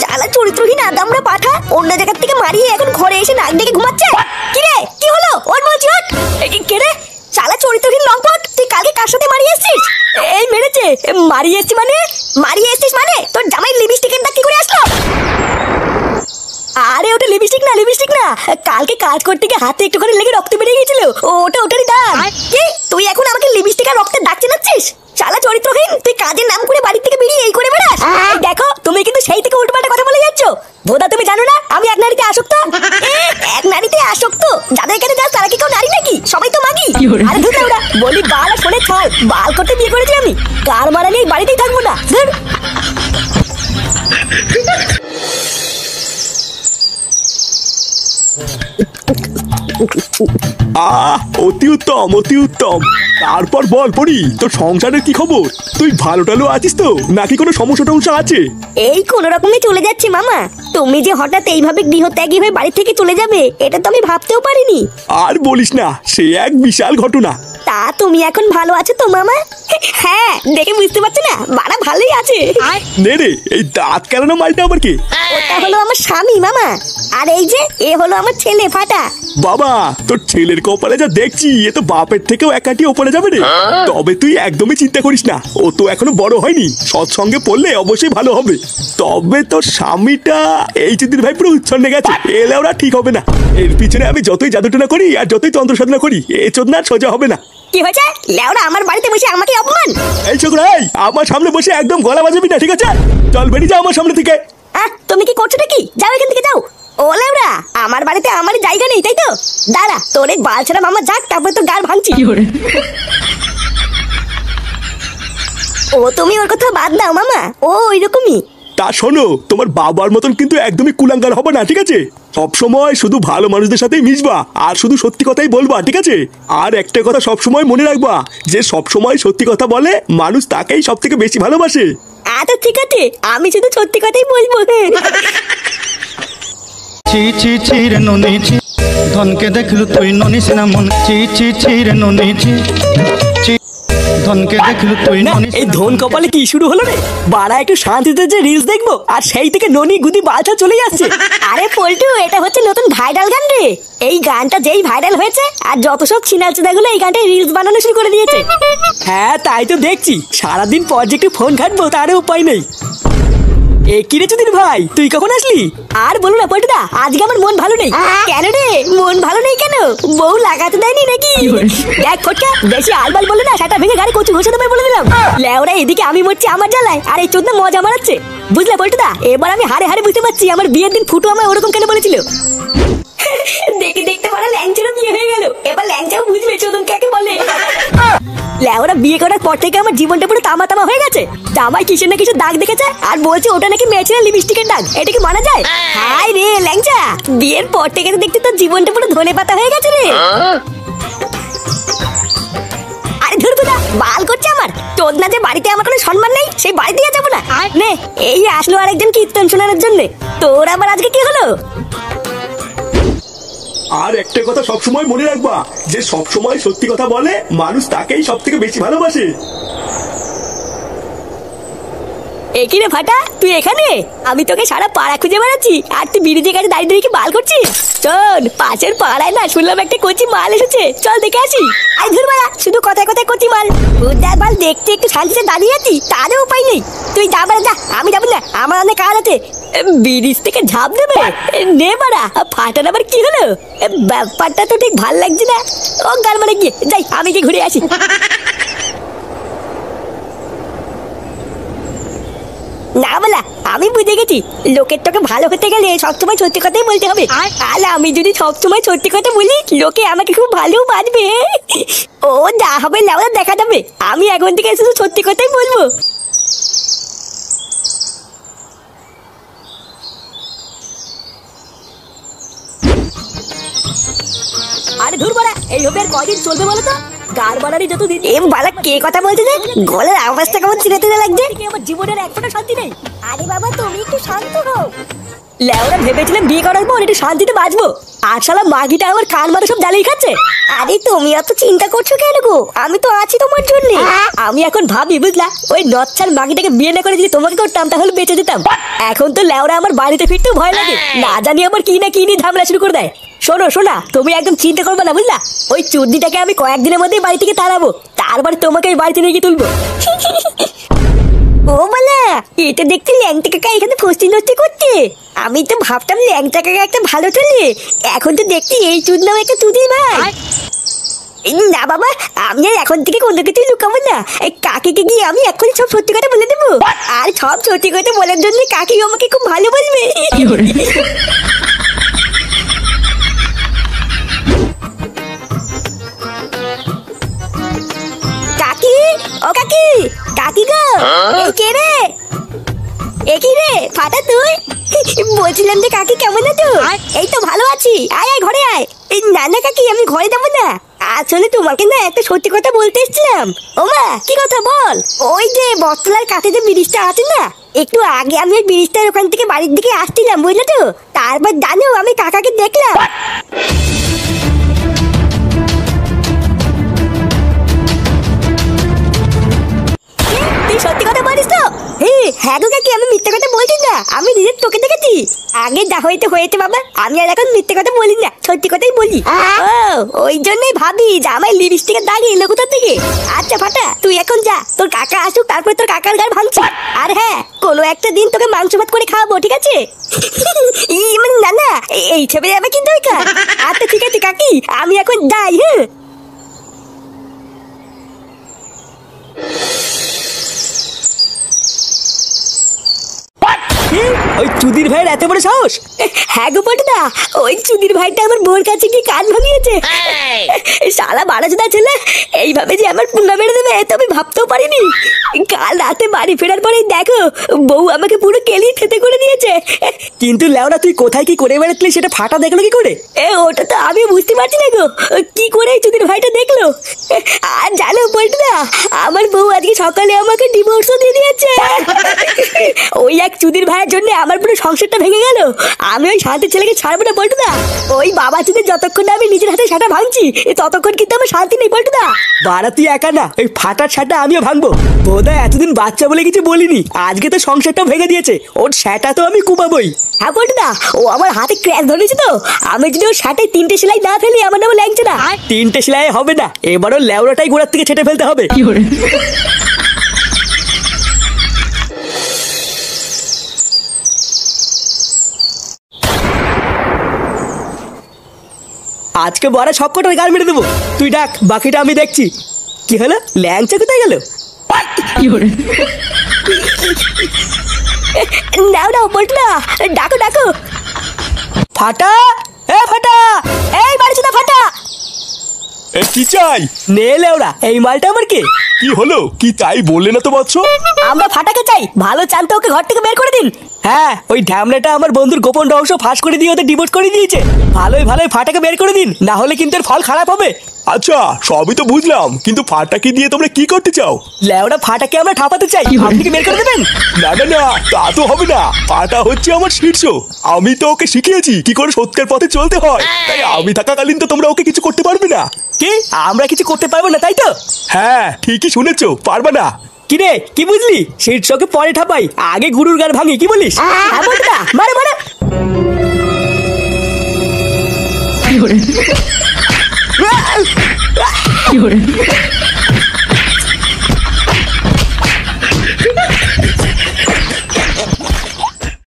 চালা চরিত্রহীন আদামরা পাঠা অন্য জায়গা থেকে মারিয়ে এখন ঘরে এসে নাক ডেকে ঘুমাচ্ছে। কি রে কি হলো ওর বলছি ওর কে রে? চালা চরিত্রহীন লম্পট, তুই কালকে কার সাথে মারিয়ে এসেছিস? এই মেরেছে মারিয়ে এসেছিস মানে তোর জামাই লিপস্টিকের দাগ কি করে আসলো? আরে ওটা লিপস্টিক না, কালকে কাজ করতে গিয়ে হাতে একটুখানি লেগে রক্ত বেরিয়ে গেছিল, ওটারই দাগ। কি তুই এখন আমাকে লিপস্টিক আর রক্তের দাগ চেনাচ্ছিস? চালা চরিত্রহীন, তুই কাজের নাম করে বাড়ি থেকে বেরিয়ে এই করে বেড়াস। দেখো তুমি কিন্তু সেই থেকে উল্টোপাল্টা কথা বলে যাচ্ছ। বোধা তুমি জানো না আমি এক নারীতে আসক্ত। এক নারীতে আসক্ত? যাদের কাছে যাস তারা কি কেউ নারী নাকি? সবাই তো মাগি। আরে ধুর না, বলি বাল আর ফোনে ছাল, বাল করতে বিয়ে করেছি আমি, কার মারা নিয়ে বাড়িতেই থাকবো না। ধুর। অতি উত্তম। তারপর বল পড়ি, তোর সংসারের কি খবর? তুই ভালো টালো আছিস তো, নাকি কোনো সমস্যা আছে? এই কোন রকমে চলে যাচ্ছি মামা। তুমি যে হঠাৎ এইভাবে গৃহত্যাগী হয়ে বাড়ি থেকে চলে যাবে এটা তো আমি ভাবতেও পারিনি। আর বলিস না, সে এক বিশাল ঘটনা। তা তুমি এখন ভালো আছো তো মামা? হ্যাঁ, দেখে বুঝতে পারছো না বাড়া ভালোই আছে। নে রে, এই দাঁত কেলানো মালটা আবার কে? ওটা হলো আমার স্বামী মামা, আর এই যে এ হলো আমার ছেলে ফাটা। বাবা, তোর ছেলের কপালে যা দেখছি, এ তো বাপের থেকেও এক কাঠি ওপরে যাবে রে। তবে তুই একদমই চিন্তা করিস না, ও তো এখনো বড় হয়নি, সৎসঙ্গে পড়লে অবশ্যই ভালো হবে। তবে তোর স্বামীটা এই যদি ভাই পুরো উচ্ছন্নে গেছে, এলে ওরা ঠিক হবে না। এর পিছনে আমি যতই জাদুটনা করি আর যতই তন্ত্র সাধনা করি, এ চোদনা সোজা হবে না। কি হয়েছে? লেওরা আমার বাড়িতে বসে আমাকে অপমান? এই ছোকরা, এই আমার সামনে বসে একদম গলা বাজাবি না, ঠিক আছে? চল বেরিয়ে যা আমার সামনে থেকে। তুমি কি করছো নাকি? যাও এখান থেকে যাও। ও লেওরা, আমার বাড়িতে আমার জায়গা নেই তাই তো? দাঁড়া, তোর এই বাল ছাড়া মামা যাক, তারপরে তোর গাল ভাঙছি। ও তুমি ওর কথা বাদ দাও মামা, ও ওইরকমই। তা শোনো, তোমার বাবার মতন কিন্তু একদমই কুলাঙ্গার হবে না, ঠিক আছে? সবসময় শুধু ভালো মানুষদের সাথেই মিশবা আর শুধু সত্যি কথাই বলবা, ঠিক আছে? আর একটা কথা সবসময় মনে রাখবা, যে সবসময় সত্যি কথা বলে মানুষ তাকেই সব থেকে বেশি ভালোবাসে। আচ্ছা ঠিক আছে, আমি শুধু সত্যি কথাই বলবো। রে ননি ছি, ধনকে দেখলু তুই ননি সিনা মন, রে ননি ছি, ধনকে দেখলু তুই ননি। এই ধন কপালে কি শুরু হলো রে? বাড়া একটু শান্তিতে যে রিলস দেখবো, আর সেই থেকে ননি গুদি বালটা চলে যাচ্ছে। আরে পল্টু, এটা হচ্ছে নতুন ভাইরাল গান রে। এই গানটা যেই ভাইরাল হয়েছে, আর যত সব ছিনাল চিনাগুলো এই গানটা রিলস বানানো শুরু করে দিয়েছে। হ্যাঁ তাই তো দেখছি, সারাদিন পর যে একটু ফোন ঘাটবো তারও উপায় নেই। এ কি রে চুদির ভাই, তুই কখন আসলি? আর বলো না পল্টুদা, আজকে আমার মন ভালো নেই। কেন রে মন ভালো নেই কেন? বউ লাগাতে দেয়নি নাকি? দেখ ফটকা, বেশি আলবাল বলে না সেটা ভেঙে গাড়ি কচু ঘষে দেবে বলে দিলাম। লেওরা এদিকে আমি মরছি আমার জ্বালায়, আর এই চোদ্দা মজা মারাচ্ছে। বুঝলে পল্টুদা, এবার আমি হারে হারে বুঝতে পারছি আমার বিয়ের দিন ফুটু আমায় ওরকম কেন বলেছিল। দেখতে দেখতে বড় ল্যাংচারও বিয়ে হয়ে গেল, এবার ল্যাংচাও বুঝবে চোদন কাকে বলে। লেওরা বিয়ে করার পর থেকে আমার জীবনটা পুরো তামা তামা হয়ে গেছে। জামাই কিসের না কিছু দাগ দেখেছে আর বলছে ওটা নাকি মেয়ে ছেলে লিপস্টিকের দাগ, এটা কি মানা যায়? হাই রে ল্যাংচা, বিয়ের পর থেকে দেখতে তোর জীবনটা পুরো ধনে পাতা হয়ে গেছে রে। আরে ধুর বুদা, বাল করছে আমার। তোর না যে বাড়িতে আমার কোনো সম্মান নেই, সেই বাড়ি দিয়ে যাবো না। নে, এই আসলো আরেকজন কীর্তন শোনানোর জন্য। তোর আবার আজকে কি হলো? আর একটা কথা সবসময় মনে রাখবা, যে সবসময় সত্যি কথা বলে মানুষ তাকেই সব থেকে বেশি ভালোবাসে। একই রে ফাটা, তুই এখানে? আমি তোকে সারা পাড়া খুঁজে বেড়াচ্ছি, আর তুই ব্রিজের কাছে দাঁড়িয়ে দাঁড়িয়ে কি বাল করছিস? চল, পাশের পাড়ায় না শুনলাম একটা কচি মাল এসেছে, চল দেখে আসি। আই ধুর বাড়া, শুধু কথায় কথায় কচি মাল। বুদ্ধার বাল দেখতে একটু শান্তিতে দাঁড়িয়ে আছি, তারও উপায় নেই। তুই যা বাড়া যা, আমি যাবো না, আমার অনেক কাজ আছে। ব্রিজ থেকে ঝাঁপ দেবে? নে বাড়া, ফাটার আবার কি হলো? ব্যাপারটা তো ঠিক ভাল লাগছে না। ও গাল মারে গিয়ে যাই, আমি কি ঘুরে আসি। না বলা, আমি বুঝে গেছি, লোকের তোকে ভালো হতে গেলে সবসময় সত্যি কথাই বলতে হবে। আর আমি যদি সবসময় সত্যি কথা বলি, লোকে আমাকে খুব ভালো বাঁচবে। ও যা হবে না দেখা যাবে, আমি এখন থেকে শুধু সত্যি কথাই বলবো। আরে ধুর বড়া, এই হবে আর কয়দিন চলবে বলো তো? গার বাড়ারি যত দিন এম বালা কে কথা বলছে যে গলার আওয়াজটা কেমন চিনে চিনে লাগছে। আমার জীবনের এক ফোঁটা শান্তি নেই। আরে বাবা তুমি একটু শান্ত হও। লেওরা ভেবেছিলাম বিয়ে করার পর একটু শান্তিতে বাঁচবো, আর শালা মাগিটা আমার কান মারা সব জ্বালিয়ে খাচ্ছে। আরে তুমি এত চিন্তা করছো কেন গো? আমি তো আছি তোমার জন্য। আমি এখন ভাবি বুঝলা, ওই নচ্ছার মাগিটাকে বিয়ে না করে যদি তোমাকে করতাম তাহলে বেঁচে যেতাম। এখন তো লেওরা আমার বাড়িতে ফিরতেও ভয় লাগে, না জানি আমার কি না কি নিয়ে ঝামেলা শুরু করে দেয়। শোনো শোনা, তুমি একদম চিন্তা করবে না বুঝলা। ওই চুদ্দিটাকে আমি কয়েকদিনের মধ্যেই বাড়ি থেকে তাড়াবো, তারপরে তোমাকে এই বাড়িতে নিয়ে গিয়ে তুলবো। ও বলা, এটা দেখতে ল্যাংটা কাকা এখানে ফস্তি নষ্টি করছে। আমি তো ভাবতাম ল্যাংটা কাকা একটা ভালো চলে, এখন তো দেখছি এই চুদ নাও একটা চুদির ভাই। না বাবা, আমি আর এখন থেকে কোনো কিছুই লুকাবো না। এই কাকিকে গিয়ে আমি এখনই সব সত্যি কথা বলে দেবো, আর সব সত্যি কথা বলার জন্য কাকি আমাকে খুব ভালো বলবে। কাকি, ও কাকি, কাকি গো, এই কে রে? এ কি রে ফাটা তুই? বলছিলাম যে কাকি কেমন আছো? এই তো ভালো আছি, আয় আয় ঘরে আয়। এই না না কাকি, আমি ঘরে যাবো না, আসলে তোমাকে না একটা সত্যি কথা বলতে এসেছিলাম। ওমা কি কথা বল? ওই যে বটতলার কাছে যে ব্রিজটা আছে না, একটু আগে আমি ওই ব্রিজটার ওখান থেকে বাড়ির দিকে আসছিলাম বুঝলে তো, তারপর জানো আমি কাকাকে দেখলাম। তুই সত্যি কথা বলিস তো? হ্যাঁ গো কাকি, আমি মিথ্যে কথা বলছি না, আমি নিজের চোখে দেখেছি। আগে যা হইতে হয়েছে বাবা, আমি আর এখন মিথ্যে কথা বলি না, সত্যি কথাই বলি। ও ওই জন্যই ভাবি যে আমার লিপস্টিকের দাগ এলো কোথা থেকে। আচ্ছা ফাটা, তুই এখন যা, তোর কাকা আসুক তারপরে তোর কাকার গাড় ভাঙছি। আর হ্যাঁ, কোনো একটা দিন তোকে মাংস ভাত করে খাওয়াবো, ঠিক আছে? মানে না না, এই ছবি যাবে কিন্তু দরকার। আচ্ছা ঠিক আছে কাকি, আমি এখন যাই। হ্যাঁ ওই চুদির ভাইয়ের এত বড় সাহস? হ্যাঁ গো পটদা, ওই চুদির ভাইটা আমার বোর কাছে গিয়ে কান ভাঙিয়েছে। শালা বাড়াচোদা ছেলে, এইভাবে যে আমার পুঙ্গা মেরে দেবে তো আমি ভাবতেও পারিনি। কাল রাতে বাড়ি ফেরার পরে দেখো বউ আমাকে পুরো কেলিয়ে থেতে করে দিয়েছে। কিন্তু লেওরা তুই কোথায় কি করে বেড়াতলি সেটা ফাটা দেখলো কি করে? ওটা তো আমি বুঝতে পারছি না গো, কি করে এই চুদির ভাইটা দেখলো। আর জানো পটদা, আমার বউ আজকে সকালে আমাকে ডিভোর্সও দিয়ে দিয়েছে। ওই এক চুদির ভাইয়ের জন্য আমার পুরো সংসারটা ভেঙে গেল। আমি ওই শান্তির ছেলেকে ছাড়বো না পল্টুদা। ওই বাবা চুদির যতক্ষণ না আমি নিজের হাতে সাটা ভাঙছি ততক্ষণ কিন্তু আমার শান্তি নেই পল্টুদা। বাড়া তুই একা না, ওই ফাটার সাটা আমিও ভাঙবো। বোধহয় এতদিন বাচ্চা বলে কিছু বলিনি, আজকে তো সংসারটা ভেঙে দিয়েছে, ওর সেটা তো আমি কুপাবই। হ্যাঁ পল্টুদা, ও আমার হাতে ক্র্যাশ ধরেছে তো, আমি যদি ওর শাটায় 3টে সেলাই না ফেলি আমার নামে ল্যাংচা না। 3টে সেলাই হবে না, এবারও লেওড়াটাই গোড়ার থেকে ছেটে ফেলতে হবে। আজকে বড় সব কটার গাল মেরে দেবো, তুই ডাক, বাকিটা আমি দেখছি। কি হলো, ল্যাংচা কোথায় গেল? নাও নাও পল্টুদা, ডাকো ডাকো। ফাটা, এ ফাটা, এই বাড়িতে ফাটা। কি চাই? নে লেওড়া, এই মালটা আমার কে? কি হলো, কি চাই বললে না তো বৎস? আমরা ফাটাকে চাই, ভালো চান তো ওকে ঘর থেকে বের করে দিন। হ্যাঁ, ওই ঢ্যামলাটা আমার বন্ধুর গোপন রহস্য ফাঁস করে দিয়ে ওদের ডিভোর্স করে দিয়েছে। ভালোই ভালোই ফাটাকে বের করে দিন, না হলে কিন্তু এর ফল খারাপ হবে। আচ্ছা সবই তো বুঝলাম, কিন্তু ফাটাকে দিয়ে তোমরা কি করতে চাও? লেওড়া ফাটাকে আমরা ঠাপাতে চাই, আপনি কি বের করে দেবেন? না না না, তা তো হবে না। ফাটা হচ্ছে আমার শীর্ষ, আমি তো ওকে শিখিয়েছি কি করে সত্যের পথে চলতে হয়, তাই আমি থাকাকালীন তো তোমরা ওকে কিছু করতে পারবে না। কি, আমরা কিছু করতে পারবো না তাই তো? হ্যাঁ ঠিকই শুনেছো, পারবে না। কি রে, কি বুঝলি? শীর্ষকে পরে ঠাপাই, আগে গুরুর গান ভাঙি, কি বলিস? হ্যাঁ পল্টুদা, মারো মারো। কি